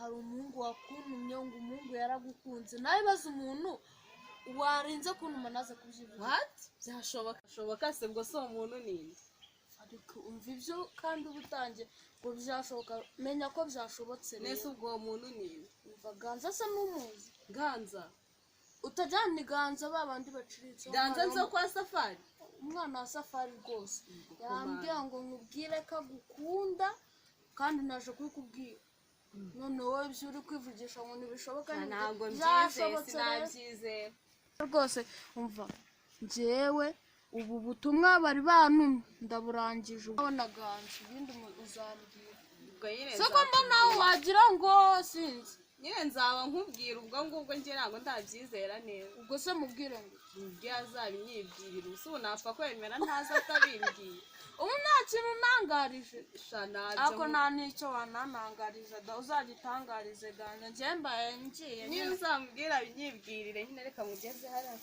hari umuhungu wakuntumye ngo umuhungu yaragukunze nawe baza umuntu warinze kuntuma naze kujivuga what byashoboka se ngo so umuntu ninde ariko umva ibyo kandi ubutange ngo byashoboka menya ko byashobotse nese ubwo muntu ninde umva Ganza se n'umuzi Ganza utajyana ni Ganza babandi baciritse Ganza nzo kwa Safari umwana wa Safari rwose yambwiye ngo nkubwire ko agukunda kandi naje kubikubwira none wowe ibyo uri kwivugisha ngo ntibishoboka ntabwo sinabyize rwose umva njyewe ubu butumwa bari bantumye ndaburangije ubona Ganza ibindi uzambwira soko mbona wagira ngo sinzi nyine nzaba nkubwira ubwo ngubwo njye ntabwo ndabyizera neza ubwo se mubwire ngo ubwo azabinyibwirira ubu napfa kwemera ntaza atabimbwiye ubu nta kintu nangarije ako nta n'icyo wananangariza da uzagitangarize Ganza njye mbaye ngiye niba uzambwira binyibwirire nyine reka mugeze hariya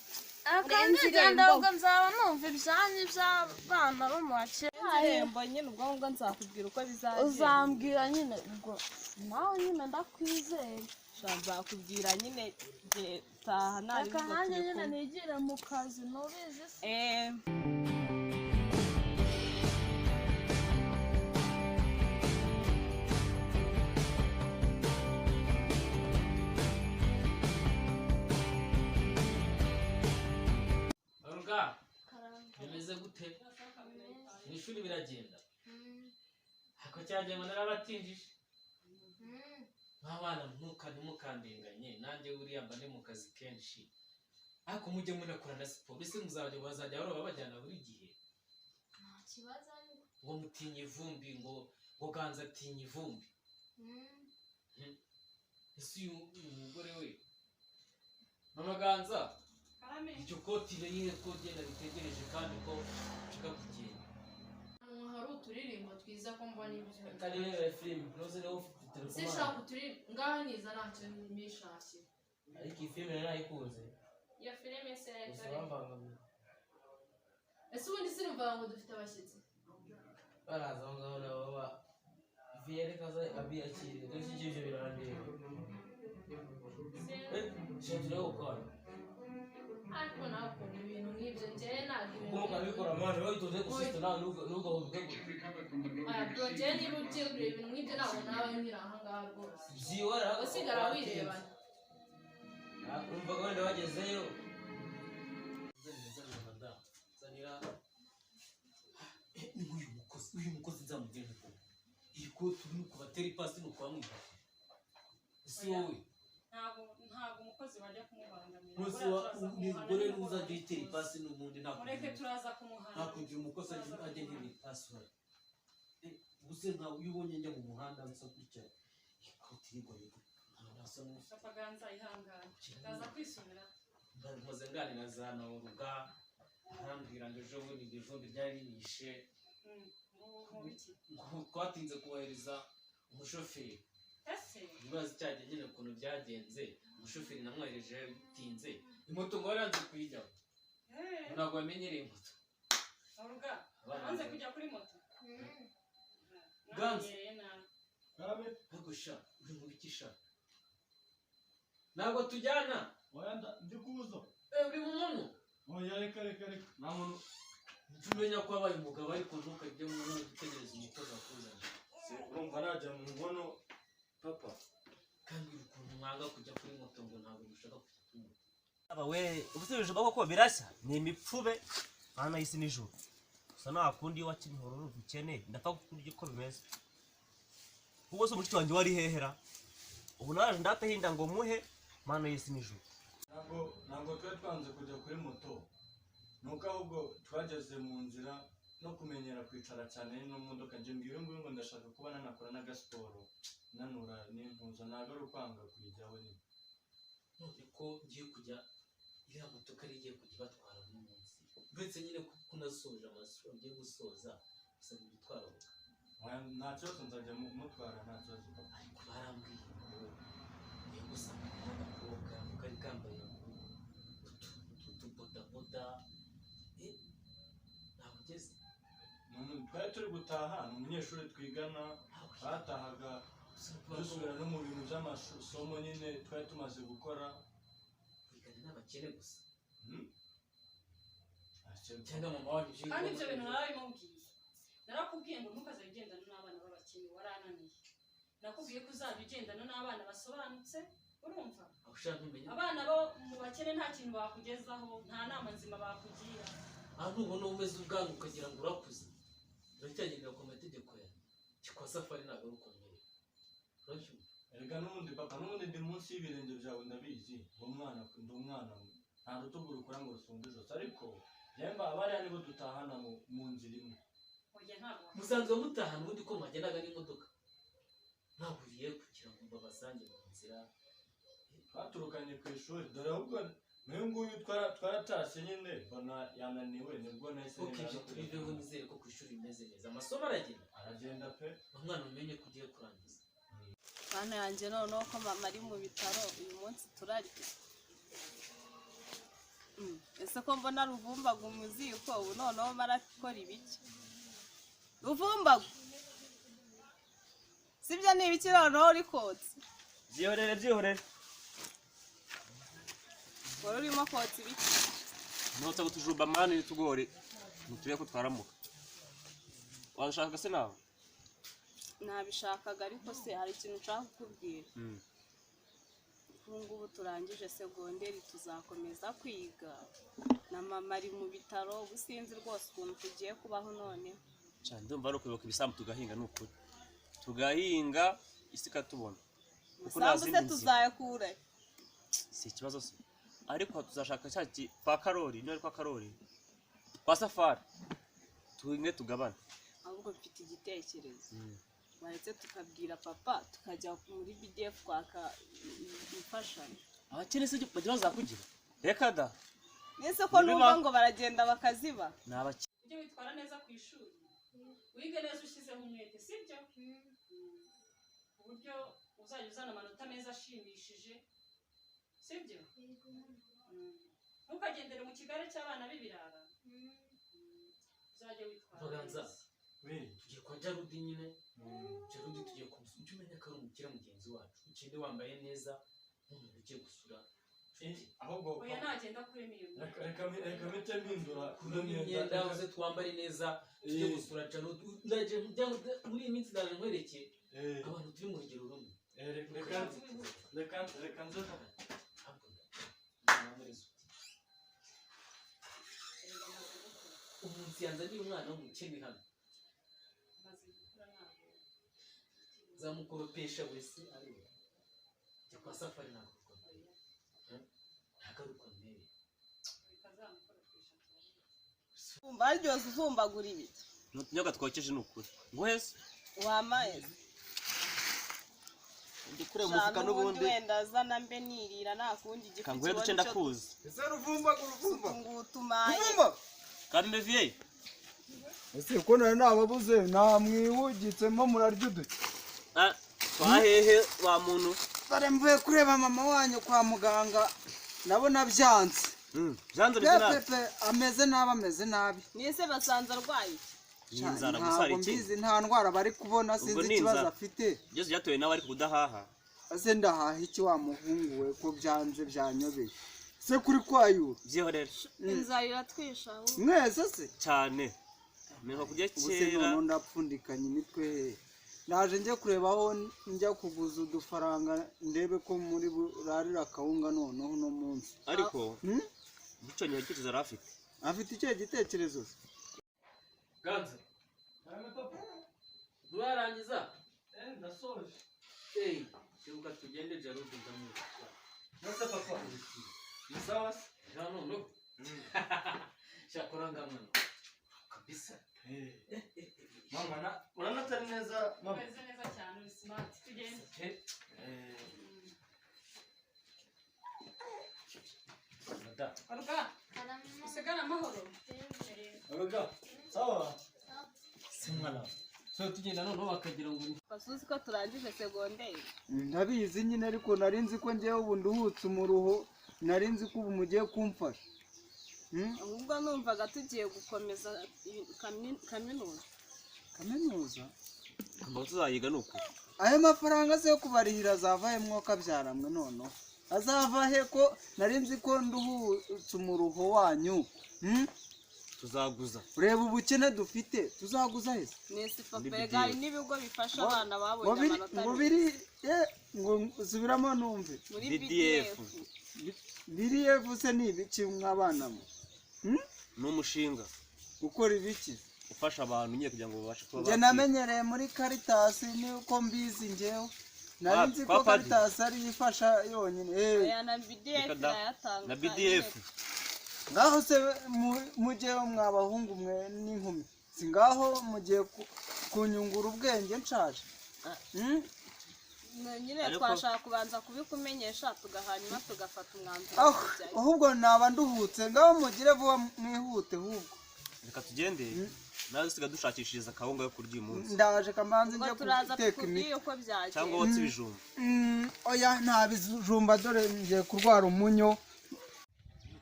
akangenda ubwo nzaba numva ibyanyu by'abana bo mu kirembo nyine ubwo ngubwo nzakubwira uko bizagenda uzambwira nyine ubwo nawe nyine ndakwizeye nzakubwira nyine taha nari reka nanjye nyine nigire mu kazi nubizi se bimeze gute mwishuri biragenda hako cyagiye ngo narabatinjije nk'abana ntimukandenganye nanjye buriya mba ndi mu kazi kenshi ariko mujye munakora na siporo ese bazajya baroba bajyana buri gihe nta kibazo ngo mutinye ivumbi ngo Ganza atinya ivumbi ese uyu mugore we mama Ganza iryo koti rero ko genda bitegereje kandi ko nshaka kugenda hari uturirimbo twiza ko mbona ibyo kandi rero film close no ufite telefone sishaka turi ngaho niza ntacyo nishashye ariko iyi film narayikunze ya filime se usabambangamiye ese ubundi sinumva ngo dufite abashyitsi baraza aho ngaho nabo baba viyere kaza abiyakire dore ibyo birarandeba shitira ukora ariko nawe ukunda ibintu nk'ibyo njyewe ntabwo ubwo ukabikora mwana wowe utoze gusista nawe ntugahubuke njyewe niba ugiye kureba ibintu nk'ibyo ntabwo nawe nkiri aha ngaha rwose byiwara usigara wirebana umva wenda wagezeyo zanira uyu mukozi nzamugenda ko iyi koti uri kubatera ipasi nuko bamwiha ese wowe ntabwo umukozi bajya kumubangamira umugore uzajya uyitera ipasi n'ubundi mureke turaza kumuhana ntakugira umukozi ajya ntera ipasi gusa nkawe iyo ubonye njya mu muhanda nsa gutya ikoti rigoye nasa n'ufata Ganza ihangane ndaza kwisubira maze nganira za Ruga arambwira ngo ejo bundi iryo vumbi ryari rinishe twatinze kubohereza umushoferi ibibazo cyajya nyine ukuntu byagenze umushoferi namwohereje bitinze imoto ngo waranze kuyijyaho ntabwo wamenyereye moto Ruga wanze kujya kuri moto Ganza ntabwo sha uri mu biki sha ntabwo tujyana ndi kuza uri mu muntu oya reka nta muntu tumenya ko wabaye umugabo ariko ntukajye mu muntu gutegereza umukozi wakuzanye urumva najya mu nkono papa kandi ukuntu mwanga kujya kuri moto ngo ntabwo mushaka kujya kuri moto we ubusubije bako birashya ni imipfube hano y'isi nijoro gusa nta kundi wa Kimihoro ukeneye ndapfa kukurya uko bimeze ubwo se umushiki wanjye wari hehera ubu naje ndatahinda ngo muhe mana y'isi nijoro ntabwo twari twanze kujya kuri moto nuko ahubwo twageze mu nzira no kumenyera kwicara cyane no modoka njye mbwira ngo ndashaka kuba nanakora n'agasiporo nanura n'impuzo ntabwo ari ukwanga kuyijyaho nyine none ko ngiye kujya iriya moto ko ari igiye kujya batwara buri munsi uretse nyine ko unasoje amashuri ugiye gusoza usabwa ibitwarabuka nta kibazo nzajya mutwara nta kibazo papa. ariko barambwiye ngo niyo gusanga n'agakobwa kari kambaye utubodaboda ntabwo ugeze twari turi gutaha ni umunyeshuri twigana batahaga dusubira no mu bintu by'amasomo nyine twari tumaze gukora wigana n'abakene gusa cyangwa mama wanyu kandi ibyo bintu narabimubwiye narakubwiye ngo ntukazajya ugendana n'abana b'abakene warananiye nakubwiye ko uzajya ugendana n'abana basobanutse urumva abana bo mu bakene nta kintu bakugezaho nta nama nzima bakugira aha nubona umeze ubwanwa ukagira ngo urakuze uracyagendera ku mategeko yawe kwa safari ntabwo ari ukomeye urabyumva erega n'ubundi papa n'ubundi ndi munsi y'ibirenge byawe ndabizi ndi umwana nta rutugu rukora ngo rusumbe ijosi ariko yemba abariya nibo dutahana mu nzira imwe musanzwe mutahana ubundi ko mwagendaga n'imodoka mwahuriye kugira ngo babasange mu nzira twaturukanye ku ishuri dore ahubwo n'uyu nguyu twaratashye nyine mbona yananiwe nibwo nahise ibyo turiho nizere ko ku ishuri bimeze neza amasomo aragenda pe umwana umenye ko ugiye kurangiza bana yanjye noneho ko mama ari mu bitaro uyu munsi turarya ese ko mbona ruvumbaga umuziko ubu noneho marakora ibiki ruvumbaga sibyo ni ibiki noneho uri kotsa byihorere wari urimo kotsa ibiki ntutse gutujumba mani n'utugori ntuturiye ko twaramuka wabishaka se nawe nabishakaga ariko se hari ikintu nshaka kukubwira ubu ngubu turangije segonderi tuzakomeza kwiga na mama ari mu bitaro ubu sinzi rwose ukuntu tugiye kubaho none cyane ndumva ari ukwibuka ibisambu tugahinga ni ukuri tugahinga isi ikatubona isambu se tuzayakure si ikibazo se ariko tuzashaka cya kwa karori niba ari kwa karori kwa safari tuhinge tugabane ahubwo mfite igitekerezo baretse tukabwira papa tukajya muri BDF kwaka imfashanyo abakene se bagira bazakugira reka da nese ko numva ngo baragenda bakaziba ni abakene ujye witwara neza ku ishuri wige neza ushyizeho umwete sibyo ku buryo uzajya uzana amanota meza ashimishije sibyo ntukagendere mu kigare cy'abana b'ibirara uzajya witwara neza tugiye kwa Jarudi nyine Jarudi tugiye kumusura ujye umenya ko ari umukire mugenzi wacu ukinde wambaye neza nk'umuntu ugiye gusura ahubwo oya ntagenda kurema iyo reka mpite mpindura imyenda uze twambare neza tujye gusura Jarudi muri iyi minsi ndaje nkwerekeye abantu turi mu rugero rumwe reka nze umunsi yanzaniye umwana w'umukene hano zamukoropesha wese areba jya kwa safari ntabwo ari ukomeye baryoza uvumbagura ibiki nyoga twokeje ni ukuri ngo hese wamaye ndi kure umufuka n'ubundi wenda zana mbe nirira nta kundi gifite kanguye duce ndakuzi ese ruvumbagura ngutumaye kandi vie ese ko nari nababuze namwihugitsemo murarya uduke twahehe wa muntu dore mvuye kureba mama wanyu kwa muganga ndabona byanze byanze bimeze nabi ameze nabi nise basanze arwaye inzara gusa ari iki nta ndwara bari kubona sinzi ikibazo afite byose byatoye nawe ari kudahaha ese ndahaha iki wa muhungu we ko byanze byanyobeye se kuri kwayura byihorere inzara iratwisha mwese se cyane mperuka kujya ubuse kera none ndapfundikanya imitwe naje njye kureba aho njya kuguza udufaranga ndebe ko muri burarira akawunga noneho uno munsi ariko muco nyagitiza rafite afite icyo gitekerezo ganza urarangiza ndasoje tebuka tugende Jarudi ndamwica nase papa ni sawa se hano no shakora ngamano kabisa mama urana atari neza mama umeze neza cyane uri smart tugende mada aruka usigara amahoro Yoga. Sawa. Simwana. so tugenda noneho bakagira ngo basuzi ko turangije segonderi. ndabizi nyine ariko nari nzi ko ngewe ubu nduhutse umuruho nari nzi ko ubu mugiye kumfasha ahubwo numvaga tugiye gukomeza kaminuza. kaminuza ngo tuzayiga nuko ayo mafaranga se yo kubarihira azava he mwoka byaramwe noneho azava he ko nari nzi ko nduhutse umuruho wanyu tuzaguza ureba ubukene dufite tuzaguza he nesifa pega n'ibigo bifasha abana babonye amanota ngo biri ngo subiramo numve muri BDF. BDF se ni ibiki mwabana mo n'umushinga gukora ibiki ufasha abantu nyine kugira ngo babashe kuba nge namenyereye muri Caritas niko mbizi ngewe nari nzi ko Caritas ari ifasha yonyine na BDF yatanga na BDF ngaho se mugiye mwabahungu mwe n'inkumi si ngaho mugiye kunyungura ubwenge nshaje nyine twashaka kubanza kubikumenyesha tugahanyuma tugafata umwanzuro. ahubwo naba nduhutse ngaho mugire vuba mwihute ahubwo reka tugende nawe usiga dushakishiriza akawunga yo kurya umunsi ndaje kamanze njye guteka imiti cyangwa wotse ibijumba oya nta bijumba dore ngiye kurwara umunyo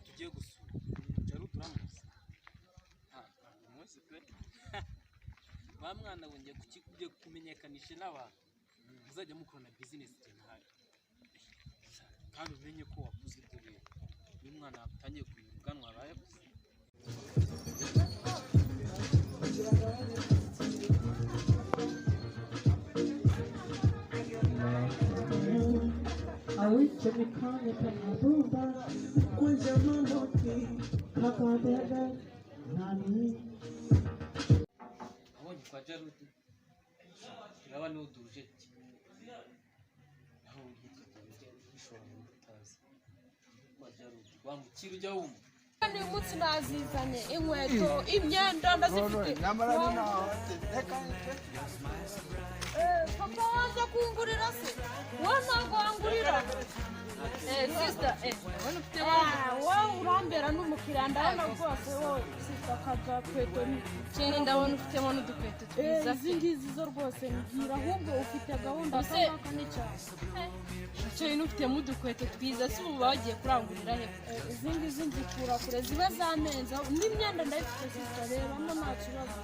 tugiye gusura cyaro turamuzi umunsi pe ba mwana ngo ngiye kukikubye kumenyekanisha n'abantu uzajya mukorana business cyane kandi umenye ko wakuze ibyo rero uyu mwana atangiye kuganwa abaye abonye kwa Jaruti iraba ni uduje aho yitwa bishobora gutaza kwa Jaruti wamukira ujya wumva ni umunsi nazizanye inkweto imyenda ndazifite papa waza kungurira se wowe ntabwo wangurira sister wowe urambera n'umukiriya ndabona rwose wowe sister akagakweto ikindi ndabona ufitemo n'udukweto twiza izi ngizi zo rwose mbwira ahubwo ufite gahunda z'amaka n'icyaro icyo bintu ufitemo udukweto twiza si ubu bagiye kurangurira he izi ngizi nzikura kure ziba z'amezi n'imyenda ndayifite sister rebamo nta kibazo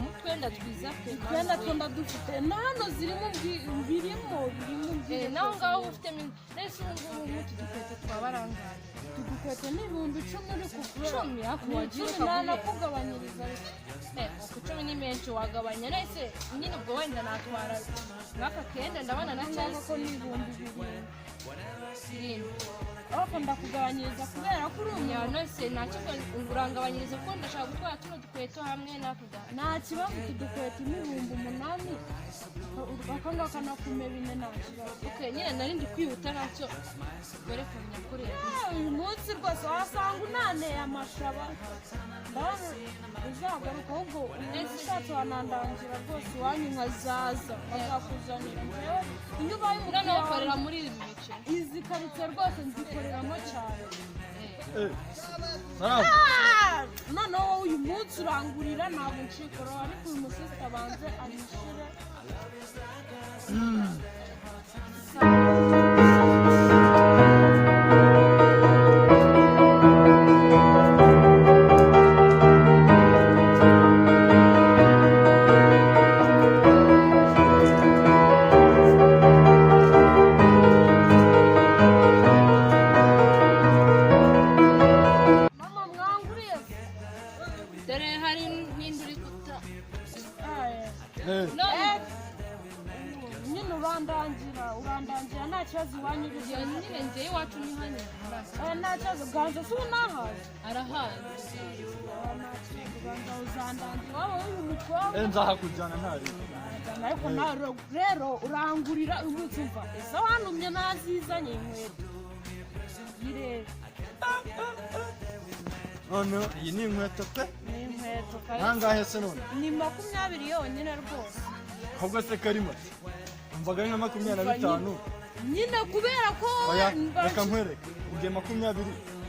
utwenda twiza pe utwenda twenda dufite na hano zirimo birimo naho ngaho ufitemo nese ubu ngubu nk'utu dukweto twabarangaye udukweto ni ibihumbi 10 uri kugura 10 hakuwagira nanakugabanyiriza ku 10 ni menshi wagabanya nese nyine ubwo wenda natwara nk'aka kenda ndabona na cyangwa ko ni ibihumbi 7 ariko ndakugabanyiriza kubera ko urumya nose ntacyo urangabanyiriza kuko ndashaka gutwara tuno dukweto hamwe n'ako nta kibazo udukweto ni ibihumbi 8 akangaka nakume 4 nta kibazo nyine nari ndi kwihuta ntacyo werekanye nyakorera uyu munsi rwose wasanga unaneye amashaba ndabona uzagaruka ahubwo ushatse wanandangira rwose iwanyu nkazaza bakakuzanira njyewe iyo ubaye umugana wakorera muri ibi bice izi karitsiye rwose nzikoreramo cyane noneho wowe uyu munsi urangurira ntabwo nshikora ariko uyu musisita abanze anyishyure urandangira nta kibazo iwanyu urugero nyine njyewe iwacu ni hano nta kibazo ganza si unahazi arahazi nta kibazo ganza uzandangira waba uri umukobwa nzahakujyana ntari ariko nawe rero urangurira umunsi umva ese wanumye nazizanye inkweto yirebe none iyi ni inkweto pe ni inkweto nangahe se none ni 20 yonyine rwose ahubwo se karimo umvaga ari nka 25 nyine kubera ko oya reka nkwereke ubwiye 20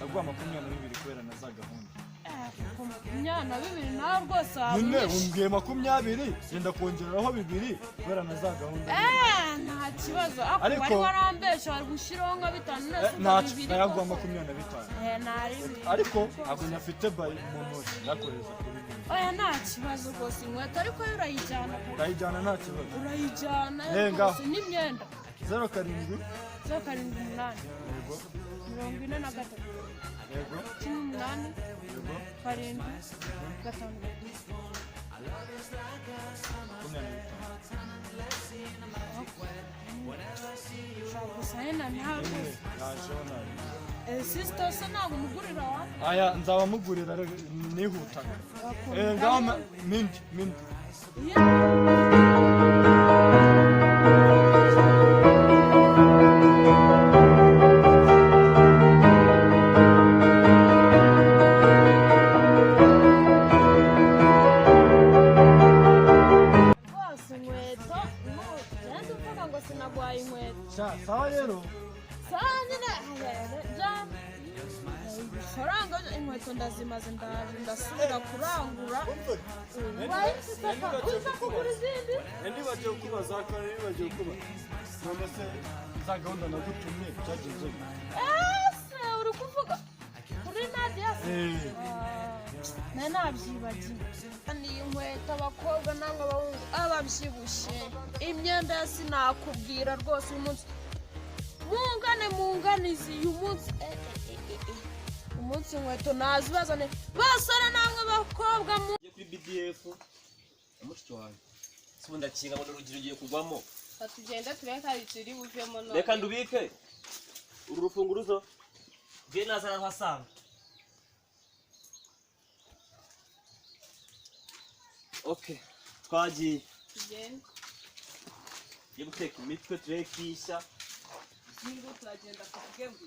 ndaguha 22 kubera na za gahunda. 22 nawe rwose nyine wabishe. umbwiye 20 yenda kongeraho 2 kubera na za gahunda. Nta kibazo Ariko- wari warambesha wari gushyiraho nka 5 nese 2 nayaguha 25. nari ariko ntabwo nyafite bayi mu ntoki nakoreza kuri bimwe. oya nta kibazo rwose inkweto ariko yo urayijyana ndayijyana nta kibazo. urayijyana ngaho. rwose n'imyenda 07 078 yego 43 yego 18 yego 7 5 gusa hena ntabwo sisita se ntabwo umugurira wa aya nzaba mugurira nihutana. ngaho mindi rwose inkweto ugenda uvuga ngo sinagwaye inkweto sawa rero saa nyine faranga inkweto ndazimaze ndaje ndasubira kurangura ubaye mfite uza kugura izindi nibagiwe kubaza kandi nibagiwe kubaza none se za gahunda nagutumye byagenze ese uri kuvuga kuri Nadia se nari nabyibagiwe ni inkweto abakobwa nangwa abahungu ababyibushye imyenda ya sinakubwira rwose uyu munsi munganizi uyu munsi umunsi inkweto nazibazane basore namwe bakobwa kuri BDF amushiki wanjye sibu ndakinga ngo urugero ugiye kugwamo tugenda tureka ibiciri buvemo none reka ndubike uru rufunguruzo bwe nazana nkasanga okay twagiye tugenda yo guteka imitwe turekisha niba turagenda kuvuge ngo